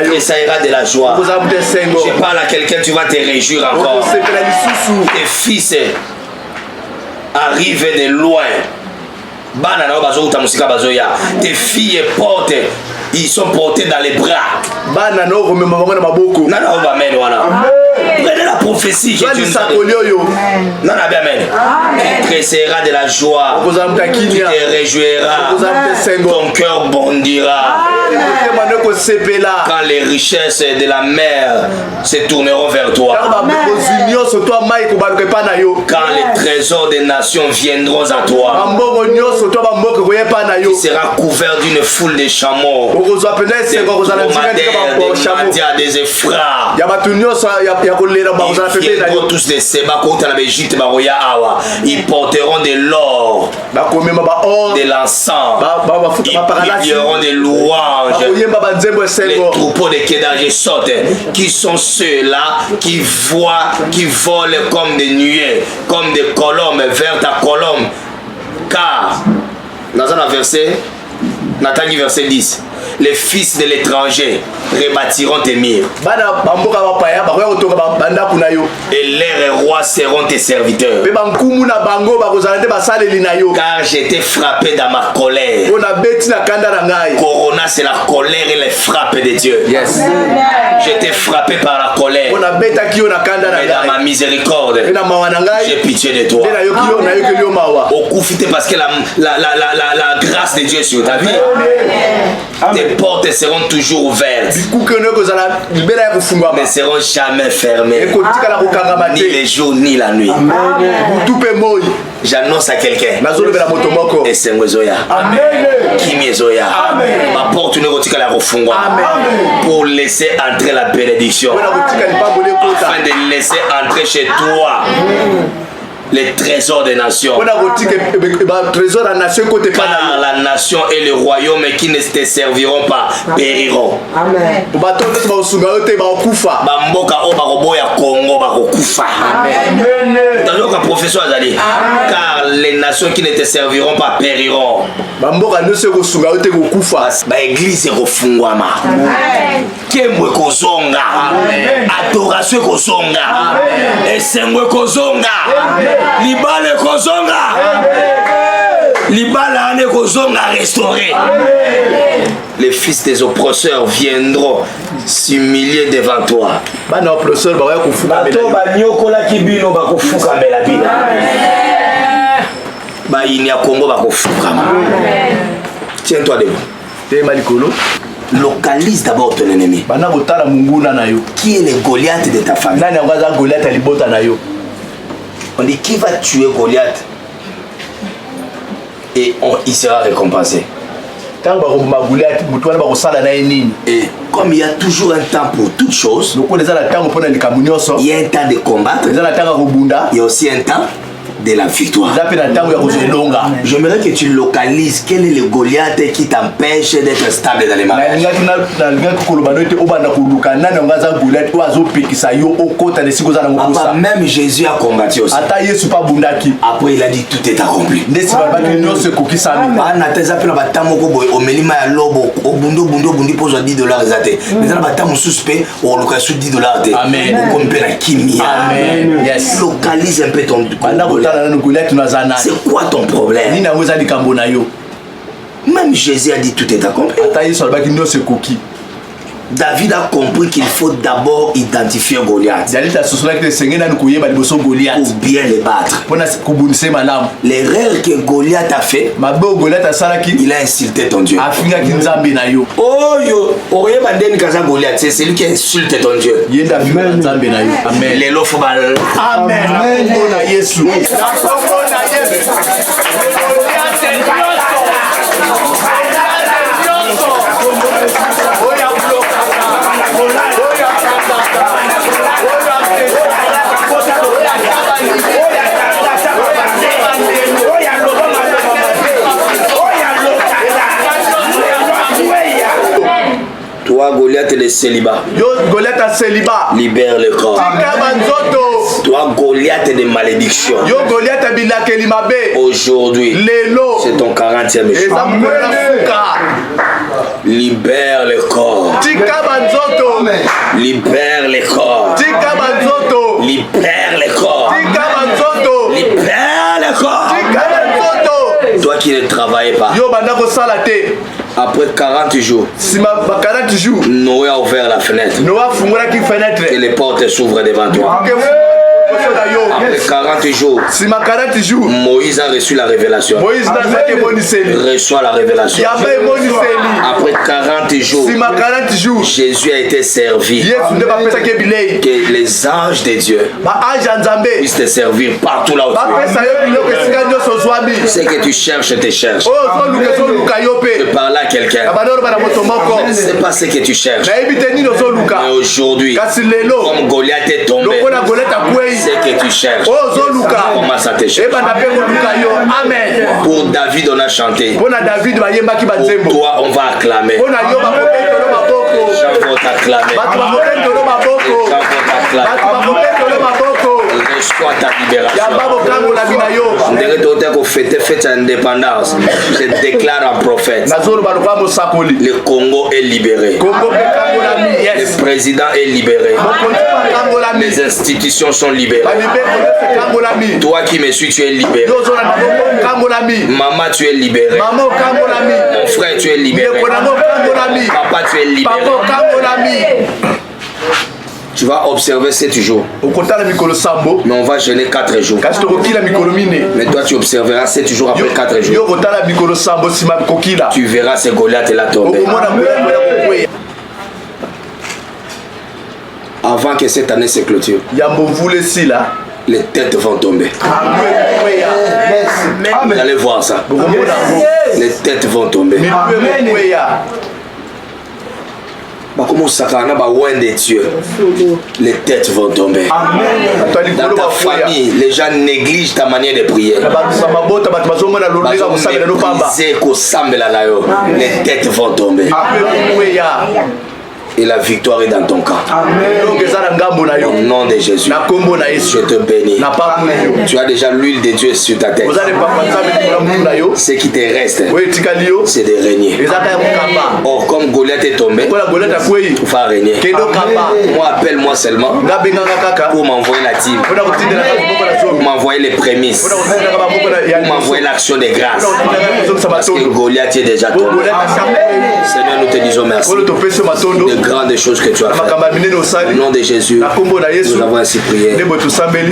tressailleras de la joie. Je parle à quelqu'un, tu vas te réjouir encore. Tes fils arrivent de loin. Tes filles portent, ils sont portés dans les bras. Prenez la prophétie qui est une non, tu tressailleras de la joie, tu te réjouiras, ton cœur bondira. Quand les richesses de la mer se tourneront vers toi, quand les trésors des nations viendront à toi, tu seras couvert d'une foule de chameaux, des dromadaires, des effrats. Ils viendront tous de Séba, ils porteront de l'or, de l'encens, ils plieront des louanges. Les troupeaux de Kédagé sautent. Qui sont ceux-là qui voient, qui volent comme des nuées, comme des colombes vers ta colombe? Car, dans un verset, Nathan verset 10, les fils de l'étranger rebâtiront tes murs et les rois seront tes serviteurs. Car j'étais frappé dans ma colère. Corona, c'est la colère et les frappes de Dieu. Yes. J'étais frappé par la colère, mais dans ma miséricorde j'ai pitié de toi. Parce que la grâce de Dieu sur ta vie, tes portes seront toujours ouvertes, ne seront jamais fermées, ni les jours ni la nuit. J'annonce à quelqu'un, et c'est Mwezoya, Kimi Zoya, ma porte ne retire la refungwa pour laisser entrer la bénédiction, afin de laisser entrer chez toi les trésors des nations. Car la nation et le royaume qui ne te serviront pas périront. Amen. Car les nations qui ne te serviront pas périront. L'église est refungwama. Kemwe kozonga. Adoration kozonga. Esengwe kozonga. Libale kozonga. Libala ane kozonga restauré. Les fils des oppresseurs viendront s'humilier devant toi. Tiens-toi debout. Localise d'abord ton ennemi. Qui est le Goliath de ta famille? On dit qui va tuer Goliath et il sera récompensé. Et comme il y a toujours un temps pour toutes choses, il y a un temps de combattre, il y a aussi un temps de la victoire. J'aimerais que tu localises quel est le Goliath qui t'empêche d'être stable dans les mariages. Même Jésus a combattu aussi. Après il a dit tout est accompli. Localise un peu ton Goliath. C'est quoi ton problème? Même Jésus a dit tout est accompli. David a compris qu'il faut d'abord identifier Goliath pour bien le battre. L'erreur que Goliath a fait, il a insulté ton Dieu. Oh yo, c'est celui qui insulte ton Dieu. Amen. Oya Toi, Goliath de célibat. Yo Goliath à célibat. Libère le corps. Tika banzoto. Toi, Goliath de malédiction. Yo Goliath à bilakeli mabe. Aujourd'hui, Lelo. c'est ton 40e jour. Libère le corps. Tika banzoto. Libère le corps. Tika banzoto. Libère le corps. Tika banzoto. Libère le corps. Tika banzoto. Toi qui ne travailles pas. Yo bandako salate. Après 40 jours, Sima 40 jours. Noé a ouvert la fenêtre. Noah fungula ki fenêtre. Et les portes s'ouvrent devant toi. Après 40 jours, Sima 40 jours. Moïse a reçu la révélation. Moïse n'a pas moniseli. Reçoit la révélation. Yaba moniseli. Après 40 jours, Sima 40 jours. Jésus a été servi. Yesu ne va pas ça que bilei. Que les anges de Dieu Ba ange nzambe. puissent te servir partout là où Ba tu pesa yo biloko esika nyoso zwami. es. Ce que tu cherches, te cherche. Oh so luka yo De pe. parler à quelqu'un. Abadoro bana moto moko. C'est pas ce que tu cherches. Na ebite nino so luka. Mais aujourd'hui, Kasi lelo. comme Goliath est tombé, Lokola goleta kwei. ce que tu cherches, Oh so luka. commence à te chercher. Eba na pe ko luka yo. Amen. Pour David, on a chanté. Pona David bayembaki Pour banzembo. toi, on va acclamer. Pona yo bakopetolo maboko. Les gens vont t'acclamer. Batu bakopetolo Les maboko. gens vont Batu t'acclamer. bakopetolo maboko. Reçois ta libération. Yamba bokango na bina yo. On dirait que tu fêter fête indépendance. Je déclare en prophète. Nazoro balokwa mosakoli. Le Congo est libéré. Kongo bekango na mi. Yes. Le président est libéré. Mokonzi bakango na mi. Les institutions sont libérées. Balibeko bekango na mi. Toi qui me suis, tu es libéré. Yo zona na kango na mi. Maman, tu es libéré. Mama kango na mi. Mon frère, tu es libéré. Ndeko na mo kango na mi. Papa, tu es libéré. Papa kango na mi. Tu vas observer 7 jours. Okotala mikolo sambo. Mais on va jeûner 4 jours. Kasi tokokila mikolo mine. Mais toi, tu observeras 7 jours après 4 jours. Yo kotala mikolo sambo sima kokila. Tu verras ce Goliath là tomber. Okomona Goliath ya kokwe. Avant que cette année se clôture, Yambo vule sila. les têtes vont tomber. Vous allez voir ça. Les têtes vont tomber. Comment ça de Dieu, les têtes vont tomber. Dans ta famille, les gens négligent ta manière de prier. Les têtes vont tomber. Et la victoire est dans ton camp. Au nom de Jésus, je te bénis. Tu as déjà l'huile de Dieu sur ta tête. Ce qui te reste, c'est de régner. Or, comme Goliath est tombé, tu vas régner. Moi, appelle-moi seulement pour m'envoyer la team, pour m'envoyer les prémices, pour m'envoyer l'action de grâce. Parce que Goliath est déjà tombé. Seigneur, nous te disons merci. De grandes choses que tu as fait. Au nom de Jésus, nous avons ainsi prié. Amen.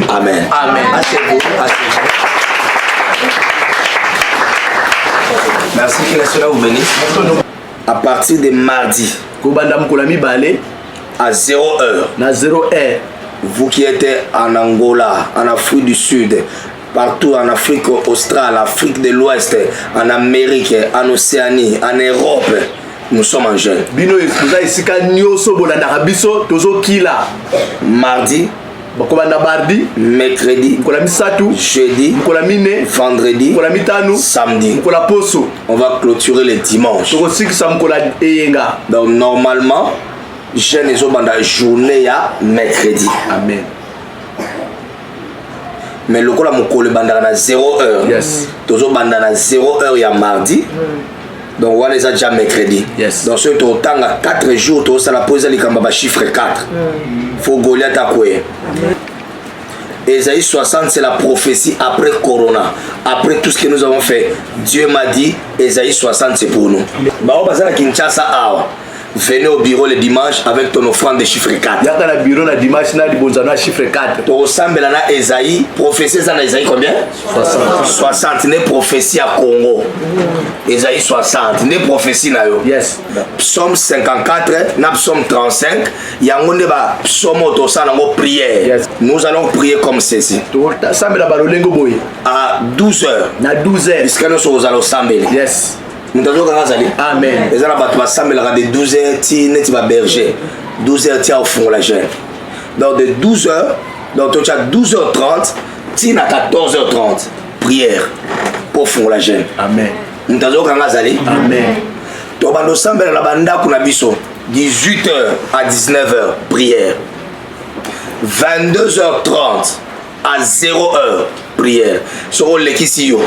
Amen. Asseyez-vous. Merci que le Seigneur vous bénisse. À partir de mardi, à 0h, vous qui êtes en Angola, en Afrique du Sud, partout en Afrique australe, Afrique de l'Ouest, en Amérique, en Océanie, en Europe, nous sommes en jeûne. Mardi, mercredi, jeudi, vendredi, samedi. On va clôturer les dimanches. Donc normalement, jeûne est la journée à mercredi. Amen. Mais le coup là mon collègue bandana 0h. Yes. Toujours bandana 0h il y a mardi. Donc on les a déjà mercredi. Yes. Donc ce temps à 4 jours tout ça la pose les kamba chiffre 4. Faut Goliath à quoi. Ésaïe 60 c'est la prophétie après Corona. Après tout ce que nous avons fait, Dieu m'a dit Ésaïe 60 c'est pour nous. Bah on va à Kinshasa awa. Venez au bureau le dimanche avec ton offrande de chiffre 4. Yaka na bureau na dimanche na libonzana chiffre 4. To ressemble à Ésaïe, prophétie ça na Ésaïe combien? 60 né prophétie à Congo. Ésaïe 60 né prophétie na yo. Yes. Psaume 54, na psaume 35, yango ne ba psaume to ça na prière. Yes. Nous allons prier comme ceci. To sambela balolengo boy. À 12h. Na 12h. Puisque nous sommes aux sambeli. Yes. Nous avons gagné. Amen. Les gens va sambela de 12h ti net va berger. 12h ti au fond la jeune. Donc de 12h, donc tu as 12h30, ti na 14h30 prière pour fond la jeune. Amen. Nous avons gagné. Amen. To bando sambela la banda kuna biso. 18h à 19h, prière. 22h30 à 0h, prière. Sur l'exisio.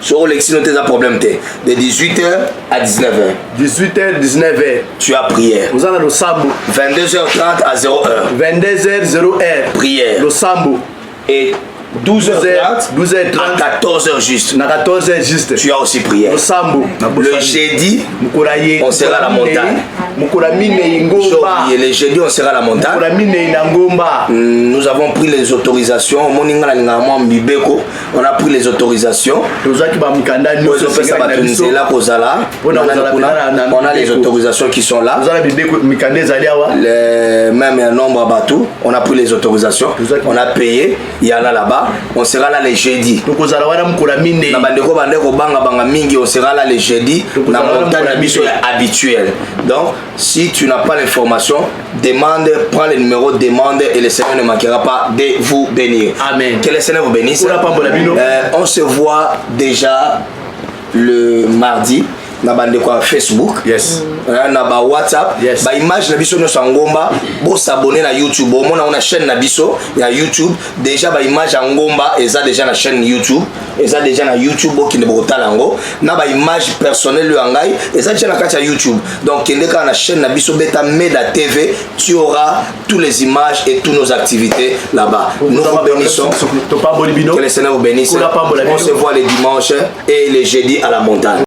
Sur l'exisio, tu as un problème. De 18h à 19h. 18h, 19h. Tu as prière. Vous avez le sambo. 22h30 à 0h. 22h, 0h. Prière. Le sambo. Et 12h30 12h30 à 14h juste. Na 14h juste. Tu as aussi prière. Le sambo. Le jeudi, on sera à la montagne. Et le jeudi, on sera à la montagne. Nous avons pris les autorisations. On a pris les autorisations. On a les autorisations qui sont là. Même un nombre à bateau. On a pris les autorisations. On a payé. Il y en a là-bas. On sera là les jeudis. On sera là les jeudis. La montagne habituelle. Donc, si tu n'as pas l'information, demande, prends le numéro, demande et le Seigneur ne manquera pas de vous bénir. Amen. Que le Seigneur vous bénisse. On se voit déjà le mardi. Na bande quoi Facebook, yes. Na ba WhatsApp, yes. Ba image na biso no sangomba, bo s'abonner na YouTube. Bon, on a chaîne na biso, ya YouTube. Déjà ba image en ngomba, et ça déjà na chaîne YouTube. Et ça déjà na YouTube qui ne bota lango. Na ba image personnelle le angai, et ça déjà na katia YouTube. Donc kende ka na chaîne na biso beta Meda TV, tu auras toutes les images et toutes nos activités là-bas. Nous vous bénissons. Que le Seigneur vous bénisse. On se voit les dimanches et les jeudis à la montagne.